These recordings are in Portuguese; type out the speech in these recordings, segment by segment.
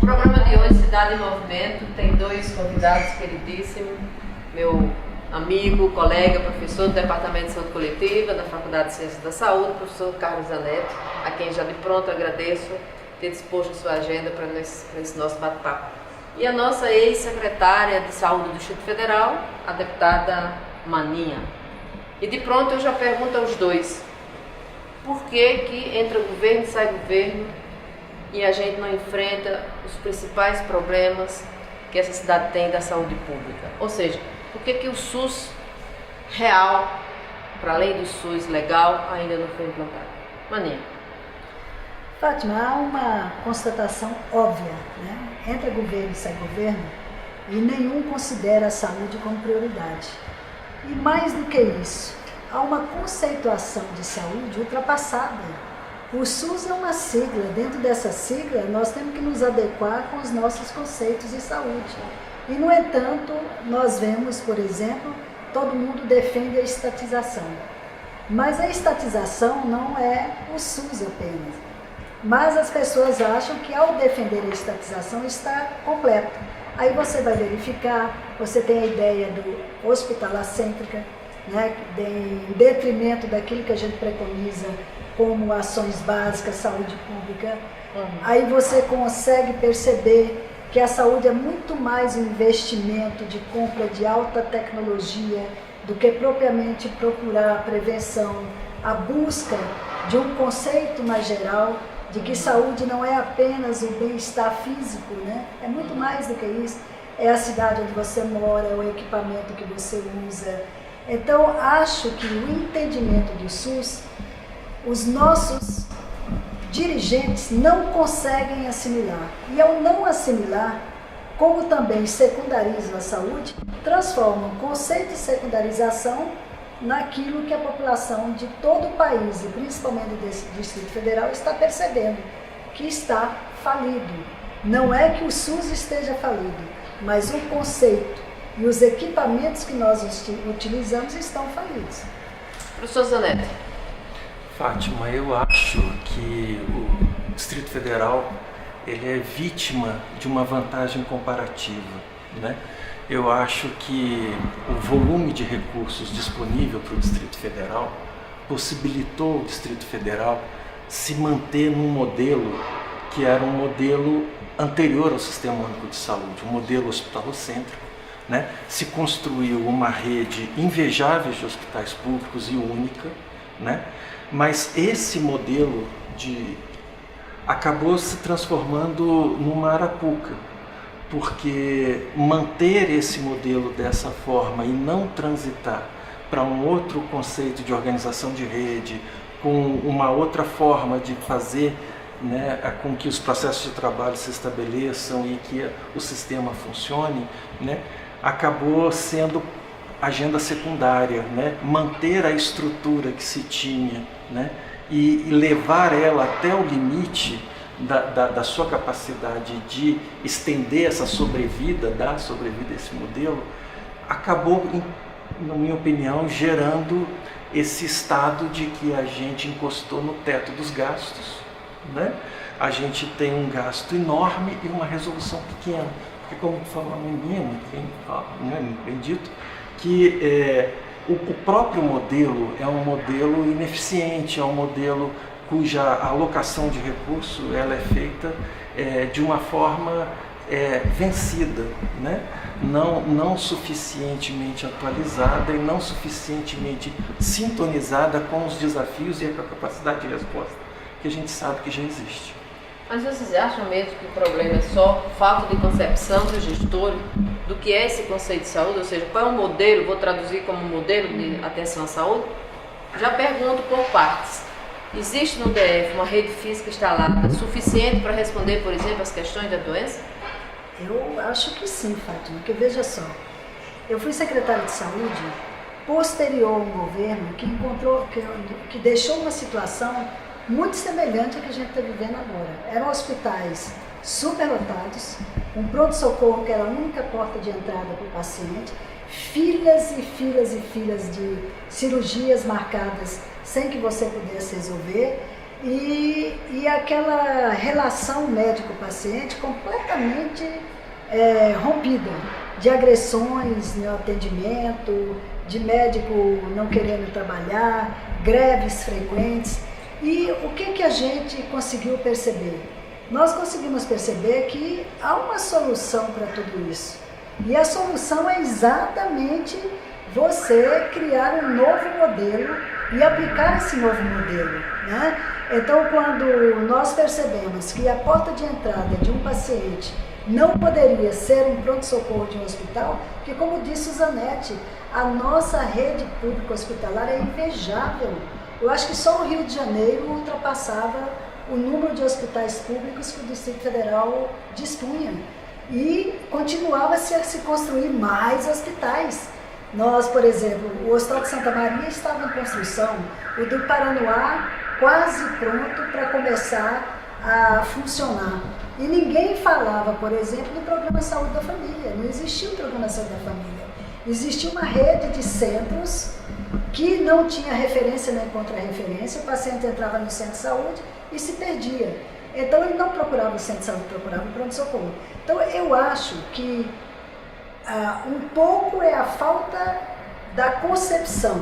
programa de hoje, Cidade em Movimento, tem dois convidados queridíssimos, meu amigo, colega, professor do Departamento de Saúde Coletiva da Faculdade de Ciências da Saúde, o professor Carlos Zanetti, a quem já de pronto agradeço ter disposto a sua agenda para esse nosso bate-papo. E a nossa ex-secretária de Saúde do Distrito Federal, a deputada Maninha. E de pronto eu já pergunto aos dois, por que entra governo e sai governo e a gente não enfrenta os principais problemas que essa cidade tem da saúde pública? Ou seja, por que o SUS real, para além do SUS legal, ainda não foi implantado? Maninha. Fátima, há uma constatação óbvia, né? Entra governo e sai governo e nenhum considera a saúde como prioridade. E mais do que isso, há uma conceituação de saúde ultrapassada. O SUS é uma sigla, dentro dessa sigla nós temos que nos adequar com os nossos conceitos de saúde. E no entanto, nós vemos, por exemplo, todo mundo defende a estatização. Mas a estatização não é o SUS apenas. Mas as pessoas acham que ao defender a estatização está completa. Aí você vai verificar, você tem a ideia do hospitalar-cêntrica, né, em detrimento daquilo que a gente preconiza como ações básicas, saúde pública. Aí você consegue perceber que a saúde é muito mais um investimento de compra de alta tecnologia do que propriamente procurar a prevenção, a busca de um conceito mais geral de que saúde não é apenas o bem-estar físico, né? É muito mais do que isso. É a cidade onde você mora, é o equipamento que você usa. Então, acho que o entendimento do SUS, os nossos dirigentes não conseguem assimilar. E ao não assimilar, como também secundarizam a saúde, transformam o conceito de secundarização naquilo que a população de todo o país, e principalmente desse Distrito Federal, está percebendo, que está falido. Não é que o SUS esteja falido, mas o conceito e os equipamentos que nós utilizamos estão falidos. Professor Zanetti. Fátima, eu acho que o Distrito Federal ele é vítima de uma vantagem comparativa, né? Eu acho que o volume de recursos disponível para o Distrito Federal possibilitou o Distrito Federal se manter num modelo que era um modelo anterior ao Sistema Único de Saúde, um modelo hospitalocêntrico, né? Se construiu uma rede invejável de hospitais públicos e única, né? Mas esse modelo acabou se transformando numa arapuca, porque manter esse modelo dessa forma e não transitar para um outro conceito de organização de rede, com uma outra forma de fazer, né, com que os processos de trabalho se estabeleçam e que o sistema funcione, né, acabou sendo agenda secundária, né? Manter a estrutura que se tinha, né? E levar ela até o limite da sua capacidade de estender essa sobrevida, dar sobrevida a esse modelo, acabou, na minha opinião, gerando esse estado de que a gente encostou no teto dos gastos, né? A gente tem um gasto enorme e uma resolução pequena, porque como falou a menina, bem dito, que o próprio modelo é um modelo ineficiente, é um modelo cuja alocação de recurso ela é feita de uma forma vencida, né? Não suficientemente atualizada e não suficientemente sintonizada com os desafios e com a capacidade de resposta que a gente sabe que já existe. Mas vocês acham mesmo que o problema é só falta de concepção do gestor do que é esse conceito de saúde? Ou seja, qual é o modelo, vou traduzir como modelo de atenção à saúde? Já pergunto por partes. Existe no DF uma rede física instalada suficiente para responder, por exemplo, as questões da doença? Eu acho que sim, Fátima, porque veja só, eu fui secretária de saúde posterior a um governo que deixou uma situação muito semelhante ao que a gente está vivendo agora. Eram hospitais superlotados, um pronto-socorro que era a única porta de entrada para o paciente, filas e filas e filas de cirurgias marcadas sem que você pudesse resolver, e aquela relação médico-paciente completamente rompida, de agressões no atendimento, de médico não querendo trabalhar, greves frequentes. E o que a gente conseguiu perceber? Nós conseguimos perceber que há uma solução para tudo isso. E a solução é exatamente você criar um novo modelo e aplicar esse novo modelo, né? Então, quando nós percebemos que a porta de entrada de um paciente não poderia ser um pronto-socorro de um hospital, porque, como disse o Zanetti, a nossa rede pública hospitalar é invejável. Eu acho que só o Rio de Janeiro ultrapassava o número de hospitais públicos que o Distrito Federal dispunha. E continuava-se a se construir mais hospitais. Nós, por exemplo, o Hospital de Santa Maria estava em construção, o do Paranoá quase pronto para começar a funcionar. E ninguém falava, por exemplo, do Programa de Saúde da Família. Não existia o Programa de Saúde da Família. Existia uma rede de centros que não tinha referência nem contra-referência. O paciente entrava no centro de saúde e se perdia. Então ele não procurava o centro de saúde, procurava o pronto-socorro. Então eu acho que um pouco é a falta da concepção.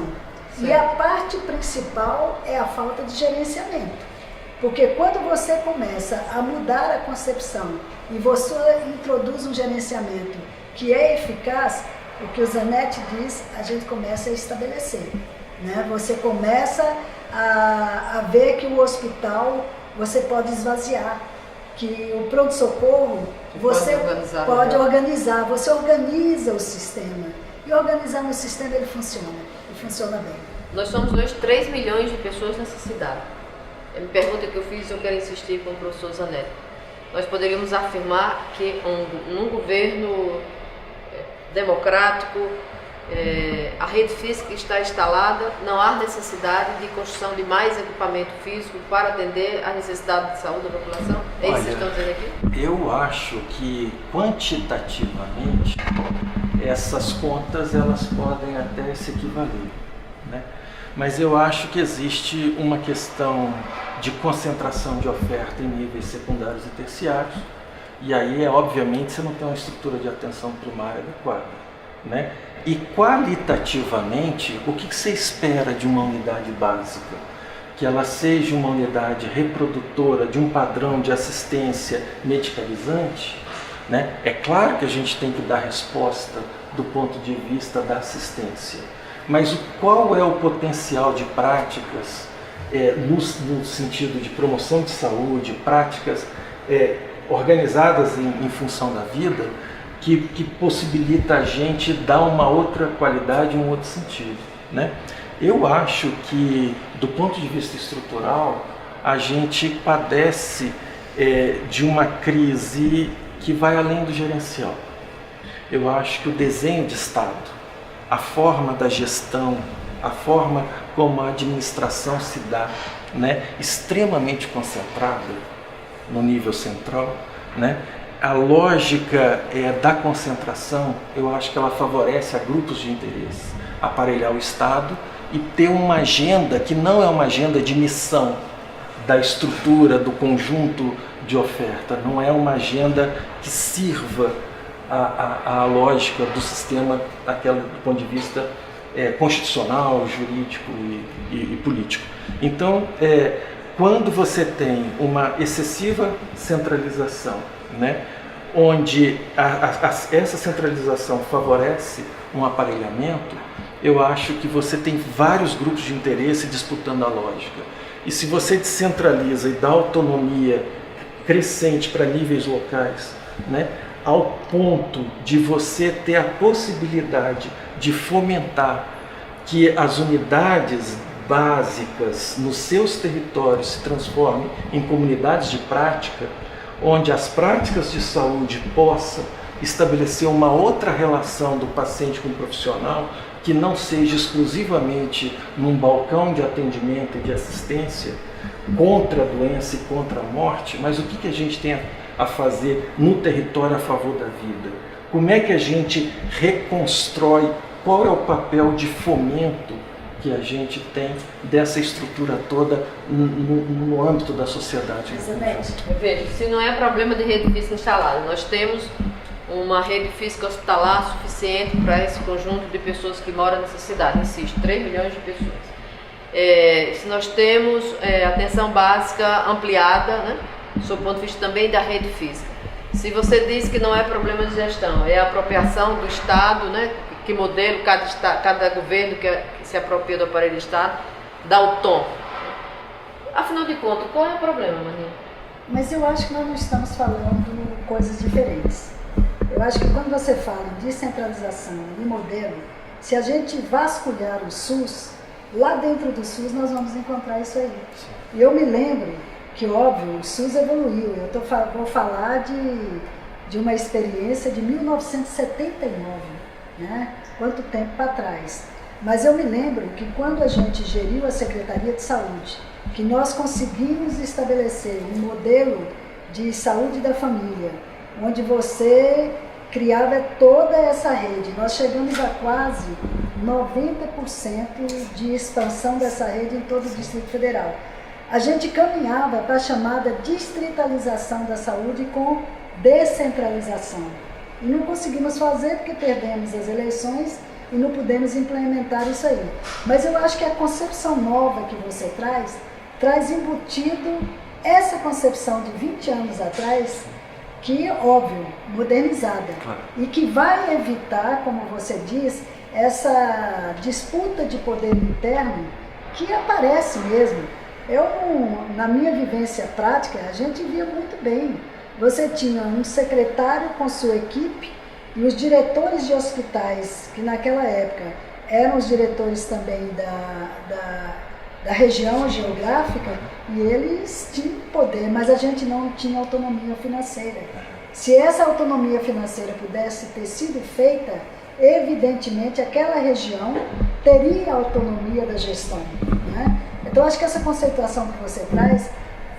Sim. E a parte principal é a falta de gerenciamento. Porque quando você começa a mudar a concepção e você introduz um gerenciamento que é eficaz, o que o Zanetti diz, a gente começa a estabelecer, né? Você começa a ver que o hospital você pode esvaziar, que o pronto-socorro você pode organizar, você organiza o sistema. E organizando o sistema ele funciona, e funciona bem. Nós somos hoje 3 milhões de pessoas nessa cidade. A pergunta que eu fiz, eu quero insistir com o professor Zanetti. Nós poderíamos afirmar que num governo democrático, a rede física está instalada, não há necessidade de construção de mais equipamento físico para atender a necessidade de saúde da população? É isso que vocês estão dizendo aqui? Eu acho que quantitativamente essas contas elas podem até se equivaler, né? Mas eu acho que existe uma questão de concentração de oferta em níveis secundários e terciários, e aí obviamente você não tem uma estrutura de atenção primária adequada, né? E qualitativamente, o que você espera de uma unidade básica? Que ela seja uma unidade reprodutora de um padrão de assistência medicalizante, né? É claro que a gente tem que dar resposta do ponto de vista da assistência, mas qual é o potencial de práticas no sentido de promoção de saúde, práticas organizadas em função da vida, que possibilita a gente dar uma outra qualidade, um outro sentido, né? Eu acho que, do ponto de vista estrutural, a gente padece de uma crise que vai além do gerencial. Eu acho que o desenho de Estado, a forma da gestão, a forma como a administração se dá, né, extremamente concentrada no nível central, né? A lógica da concentração, eu acho que ela favorece a grupos de interesse, aparelhar o Estado e ter uma agenda que não é uma agenda de missão da estrutura, do conjunto de oferta, não é uma agenda que sirva a lógica do sistema do ponto de vista constitucional, jurídico e político. Então, quando você tem uma excessiva centralização, né, onde essa centralização favorece um aparelhamento, eu acho que você tem vários grupos de interesse disputando a lógica. E se você descentraliza e dá autonomia crescente para níveis locais, né, ao ponto de você ter a possibilidade de fomentar que as unidades básicas nos seus territórios se transformem em comunidades de prática, onde as práticas de saúde possam estabelecer uma outra relação do paciente com o profissional, que não seja exclusivamente num balcão de atendimento e de assistência contra a doença e contra a morte, mas o que a gente tem a fazer no território a favor da vida? Como é que a gente reconstrói? Qual é o papel de fomento que a gente tem dessa estrutura toda no âmbito da sociedade. Exatamente. Veja, se não é problema de rede física instalada, nós temos uma rede física hospitalar suficiente para esse conjunto de pessoas que moram nessa cidade, insisto, 3 milhões de pessoas. Se nós temos atenção básica ampliada, né, sob o ponto de vista também da rede física. Se você diz que não é problema de gestão, é apropriação do Estado, né, que modelo cada governo que se apropria do aparelho do Estado dá o tom. Afinal de contas, qual é o problema, Maninha? Mas eu acho que nós não estamos falando coisas diferentes. Eu acho que quando você fala em descentralização e modelo, se a gente vasculhar o SUS, lá dentro do SUS nós vamos encontrar isso aí. E eu me lembro que, óbvio, o SUS evoluiu. Eu vou falar de uma experiência de 1979, né? Quanto tempo para trás. Mas eu me lembro que quando a gente geriu a Secretaria de Saúde, que nós conseguimos estabelecer um modelo de saúde da família, onde você criava toda essa rede. Nós chegamos a quase 90% de expansão dessa rede em todo o Distrito Federal. A gente caminhava para a chamada distritalização da saúde com descentralização. E não conseguimos fazer porque perdemos as eleições e não pudemos implementar isso aí. Mas eu acho que a concepção nova que você traz embutido essa concepção de 20 anos atrás, que, óbvio, modernizada. Claro. E que vai evitar, como você diz, essa disputa de poder interno que aparece mesmo. Na minha vivência prática, a gente via muito bem. Você tinha um secretário com sua equipe e os diretores de hospitais, que naquela época eram os diretores também da região geográfica, e eles tinham poder, mas a gente não tinha autonomia financeira. Se essa autonomia financeira pudesse ter sido feita, evidentemente aquela região teria autonomia da gestão, né? Então acho que essa conceituação que você traz,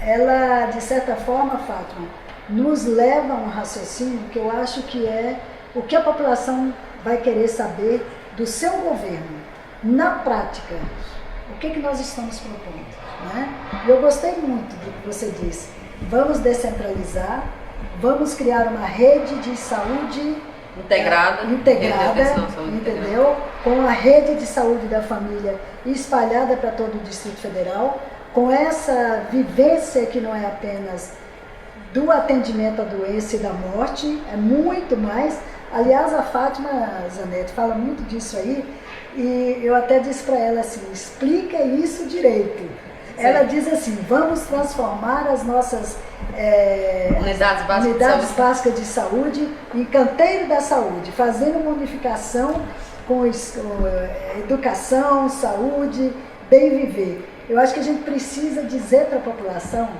ela de certa forma, Fátima, nos leva a um raciocínio que eu acho que é o que a população vai querer saber do seu governo. Na prática, o que nós estamos propondo, né? Eu gostei muito do que você disse. Vamos descentralizar, vamos criar uma rede de saúde integrada, entendeu? Com a rede de saúde da família espalhada para todo o Distrito Federal, com essa vivência que não é apenas do atendimento à doença e da morte, é muito mais. Aliás, a Fátima Zanetti fala muito disso aí, e eu até disse para ela assim, explica isso direito. Sim. Ela diz assim, vamos transformar as nossas unidades básicas de saúde em canteiro da saúde, fazendo uma unificação com educação, saúde, bem viver. Eu acho que a gente precisa dizer para a população,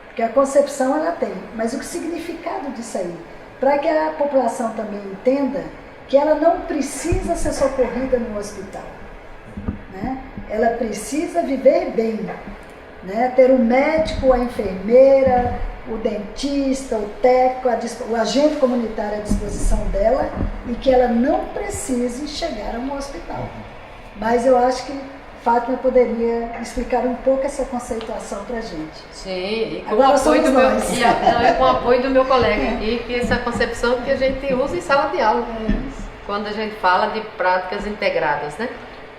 porque a concepção ela tem, mas o significado disso aí, para que a população também entenda que ela não precisa ser socorrida no hospital, né? Ela precisa viver bem, né? Ter o médico, a enfermeira, o dentista, o técnico, o agente comunitário à disposição dela, e que ela não precise chegar a um hospital. Mas eu acho que Fátima poderia explicar um pouco essa conceituação para a gente. Sim, e com, com o apoio do meu colega aqui, que essa concepção que a gente usa em sala de aula, quando a gente fala de práticas integradas, né?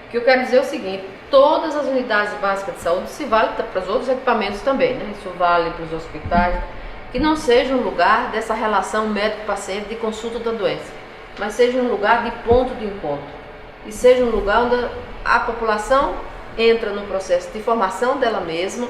O que eu quero dizer é o seguinte, todas as unidades básicas de saúde, se vale para os outros equipamentos também, né? Isso vale para os hospitais, que não seja um lugar dessa relação médico-paciente de consulta da doença, mas seja um lugar de ponto de encontro, e seja um lugar onde a população entra no processo de formação dela mesma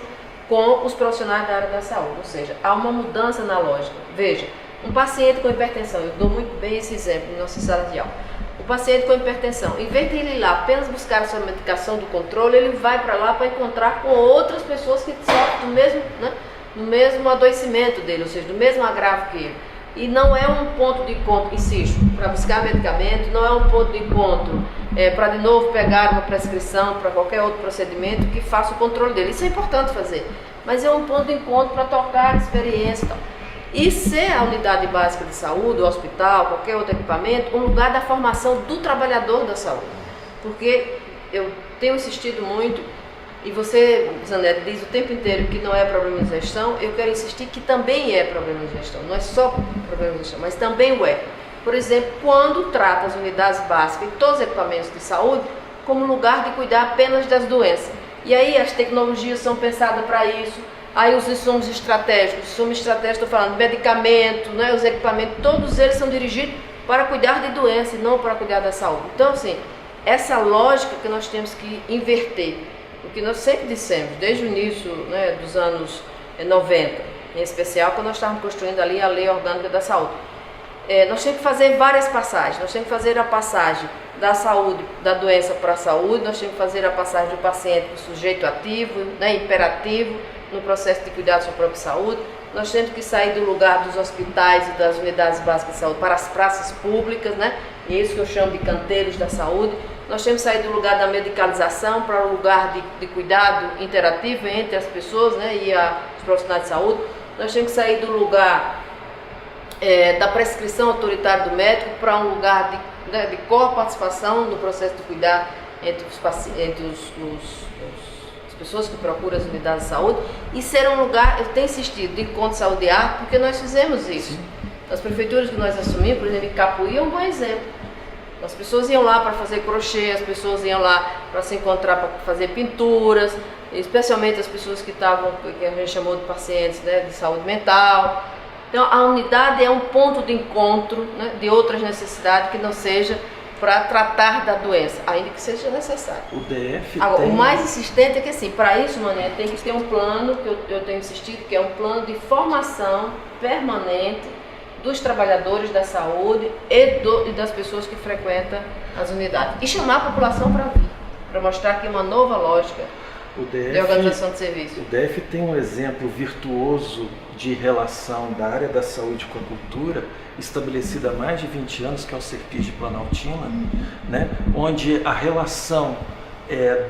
com os profissionais da área da saúde, ou seja, há uma mudança na lógica. Veja, um paciente com hipertensão, eu dou muito bem esse exemplo em nossa sala de aula. O paciente com hipertensão, em vez de ele ir lá apenas buscar a sua medicação do controle, ele vai para lá para encontrar com outras pessoas que sofrem do mesmo, né, do mesmo adoecimento dele, ou seja, do mesmo agravo que ele. E não é um ponto de encontro, insisto, para buscar medicamento, não é um ponto de encontro para de novo pegar uma prescrição para qualquer outro procedimento que faça o controle dele. Isso é importante fazer, mas é um ponto de encontro para trocar experiência e tal. E ser a unidade básica de saúde, o hospital, qualquer outro equipamento, um lugar da formação do trabalhador da saúde. Porque eu tenho insistido muito, e você, Zanetti, diz o tempo inteiro que não é problema de gestão, eu quero insistir que também é problema de gestão. Não é só problema de gestão, mas também o é. Por exemplo, quando trata as unidades básicas e todos os equipamentos de saúde como lugar de cuidar apenas das doenças. E aí as tecnologias são pensadas para isso, aí os insumos estratégicos, estou falando medicamento, né, os equipamentos, todos eles são dirigidos para cuidar de doença e não para cuidar da saúde. Então, assim, essa lógica que nós temos que inverter, o que nós sempre dissemos, desde o início, né, dos anos 90, em especial quando nós estávamos construindo ali a Lei Orgânica da Saúde. Nós temos que fazer várias passagens, nós temos que fazer a passagem da saúde, da doença para a saúde, nós temos que fazer a passagem do paciente para o sujeito ativo, né, imperativo, no processo de cuidar da sua própria saúde. Nós temos que sair do lugar dos hospitais e das unidades básicas de saúde para as praças públicas, né? E é isso que eu chamo de canteiros da saúde. Nós temos que sair do lugar da medicalização para o lugar de cuidado interativo entre as pessoas, né, e os profissionais de saúde. Nós temos que sair do lugar da prescrição autoritária do médico para um lugar de co-participação no processo de cuidar entre as pessoas que procuram as unidades de saúde, e ser um lugar, eu tenho insistido, de encontro de saúde e arte, porque nós fizemos isso. Sim. As prefeituras que nós assumimos, por exemplo, em Capuí é um bom exemplo. As pessoas iam lá para fazer crochê, as pessoas iam lá para se encontrar, para fazer pinturas, especialmente as pessoas que a gente chamou de pacientes, né, de saúde mental. Então, a unidade é um ponto de encontro, né, de outras necessidades que não seja para tratar da doença, ainda que seja necessário. O DF Agora, tem... O mais insistente é que, assim, para isso, Mané, tem que ter um plano, que eu tenho insistido, que é um plano de formação permanente dos trabalhadores da saúde e das pessoas que frequentam as unidades. E chamar a população para vir, para mostrar que é uma nova lógica de organização de serviço. O DF tem um exemplo virtuoso de relação da área da saúde com a cultura, estabelecida há mais de 20 anos, que é o Serpis de Planaltina, né, onde a relação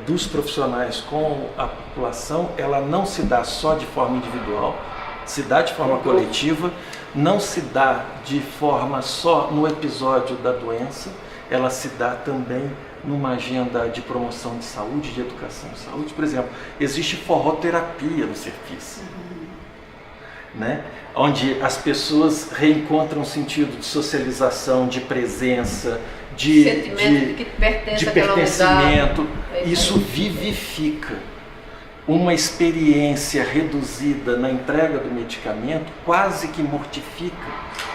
dos profissionais com a população, ela não se dá só de forma individual, se dá de forma coletiva, não se dá de forma só no episódio da doença, ela se dá também numa agenda de promoção de saúde, de educação de saúde. Por exemplo, existe forroterapia no Serpis, né? Onde as pessoas reencontram um sentido de socialização, de presença, de pertencimento. Isso vivifica. Uma experiência reduzida na entrega do medicamento quase que mortifica,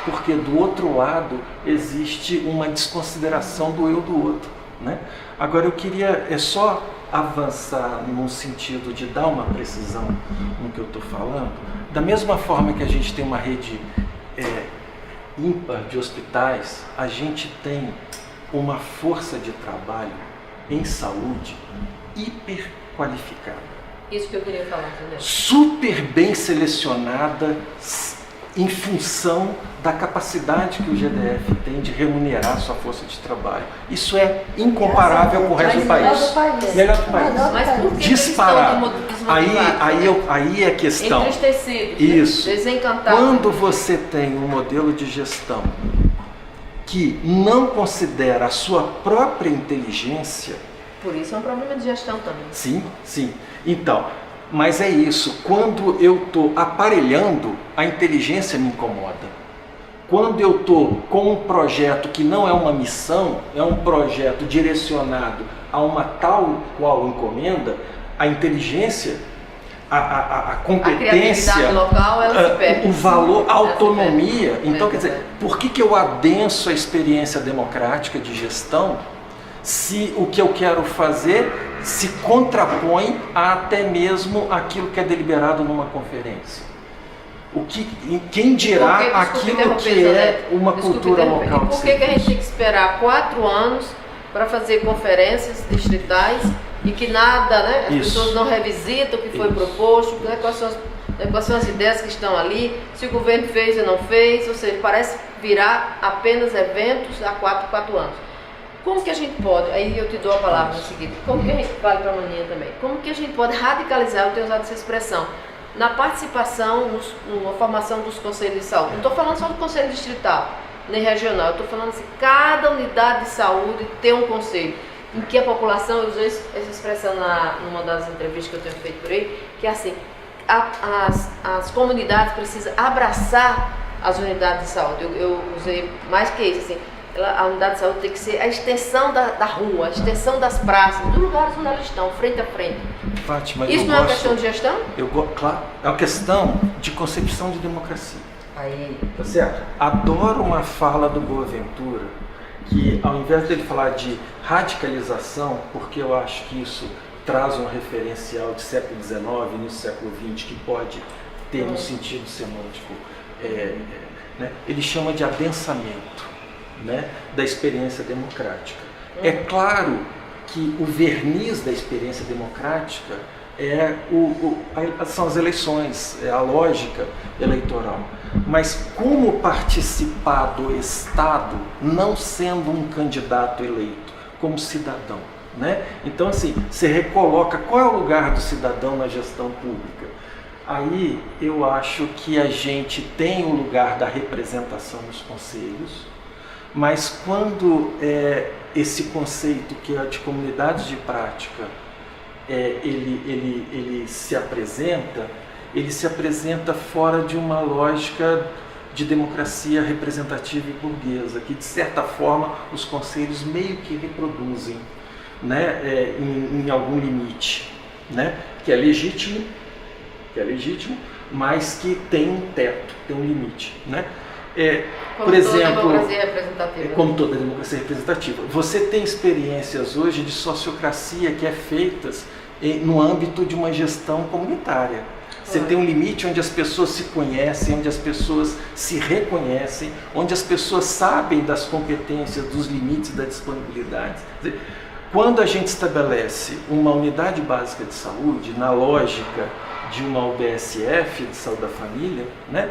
porque do outro lado existe uma desconsideração do eu do outro, né? Agora eu queria só avançar no sentido de dar uma precisão no que eu estou falando. Da mesma forma que a gente tem uma rede ímpar de hospitais, a gente tem uma força de trabalho em saúde hiper qualificada. Isso que eu queria falar, entendeu? Super bem selecionada em função da capacidade que o GDF tem de remunerar a sua força de trabalho. Isso é incomparável com o resto do país. Melhor do país. Mas por que disparado. Aí é a questão. Entristecidos, isso. Né? Desencantados. Quando você tem um modelo de gestão que não considera a sua própria inteligência... Por isso é um problema de gestão também. Sim, sim. Então, mas é isso, quando eu estou aparelhando, a inteligência me incomoda. Quando eu estou com um projeto que não é uma missão, é um projeto direcionado a uma tal qual encomenda, a inteligência, a competência, a local, ela se perde. O valor, a autonomia. Então, quer dizer, por que eu adenso a experiência democrática de gestão se o que eu quero fazer se contrapõe a até mesmo aquilo que é deliberado numa conferência? Quem dirá aquilo que é uma cultura local? Por que a gente tem que esperar 4 anos para fazer conferências distritais e que nada, né? As pessoas não revisitam o que foi proposto, né? Quais são as ideias que estão ali, se o governo fez ou não fez, ou seja, parece virar apenas eventos há 4 anos. Como que a gente pode, aí eu te dou a palavra no seguinte, como que a gente, vale para amanhã também, como que a gente pode radicalizar, eu tenho usado essa expressão, na participação, na formação dos conselhos de saúde. Não estou falando só do conselho distrital, nem regional, eu estou falando assim, cada unidade de saúde tem um conselho. em que a população, eu usei essa expressão numa das entrevistas que eu tenho feito por aí, que é assim, as comunidades precisam abraçar as unidades de saúde. Eu usei mais que isso, assim, a unidade de saúde tem que ser a extensão da rua, a extensão das praças, dos lugares onde elas estão, frente a frente. Fátima, isso não é uma questão de gestão? Claro, é uma questão de concepção de democracia. Aí. Tá certo? Adoro uma fala do Boaventura, que ao invés dele falar de radicalização, porque eu acho que isso traz um referencial de século XIX, início do século XX, que pode ter um sentido semântico, né? Ele chama de adensamento, né, da experiência democrática. É claro que o verniz da experiência democrática são as eleições, é a lógica eleitoral. Mas como participar do Estado não sendo um candidato eleito, como cidadão, né? Então, assim, você recoloca qual é o lugar do cidadão na gestão pública. Aí eu acho que a gente tem o lugar da representação nos conselhos, mas quando esse conceito que é de comunidades de prática, ele se apresenta fora de uma lógica de democracia representativa e burguesa, que de certa forma os conselhos meio que reproduzem, né, em algum limite, né, que é legítimo, mas que tem um teto, tem um limite, né? Por exemplo, como toda democracia representativa, você tem experiências hoje de sociocracia que é feitas no âmbito de uma gestão comunitária. Você tem um limite onde as pessoas se conhecem, onde as pessoas se reconhecem, onde as pessoas sabem das competências, dos limites, da disponibilidade. Quando a gente estabelece uma unidade básica de saúde, na lógica de uma UBSF, de saúde da família, né,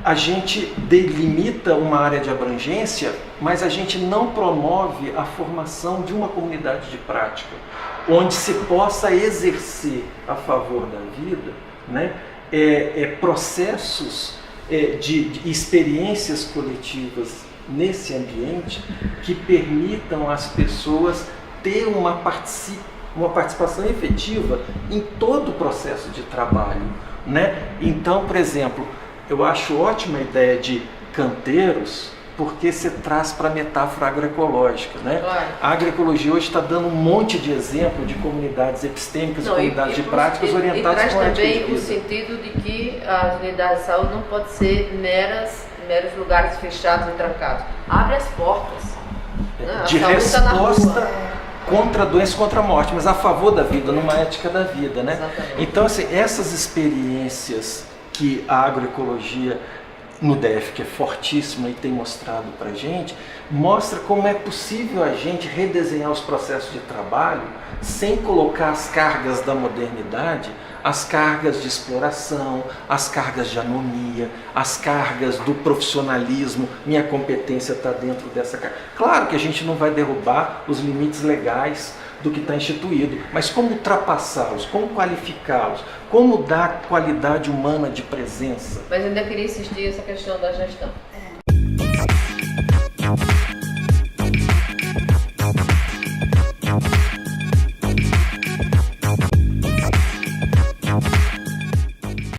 a gente delimita uma área de abrangência, mas a gente não promove a formação de uma comunidade de prática, onde se possa exercer a favor da vida, né, processos de experiências coletivas nesse ambiente que permitam às pessoas ter uma participação efetiva em todo o processo de trabalho, né? Então, por exemplo, eu acho ótima a ideia de canteiros, porque você traz para a metáfora agroecológica, né? Claro. A agroecologia hoje está dando um monte de exemplo de comunidades epistêmicas, comunidades de práticas orientadas com a ética de vida. E traz também o sentido de que as unidades de saúde não podem ser meros lugares fechados e trancados. Abre as portas. Né? De resposta contra a doença, contra a morte, mas a favor da vida, numa ética da vida, né? Exatamente. Então, assim, essas experiências que a agroecologia no DF, que é fortíssima e tem mostrado para a gente, mostra como é possível a gente redesenhar os processos de trabalho sem colocar as cargas da modernidade, as cargas de exploração, as cargas de anomia, as cargas do profissionalismo, minha competência está dentro dessa carga. Claro que a gente não vai derrubar os limites legais do que está instituído, mas como ultrapassá-los, como qualificá-los, como dar qualidade humana de presença. Mas eu ainda queria insistir nessa questão da gestão.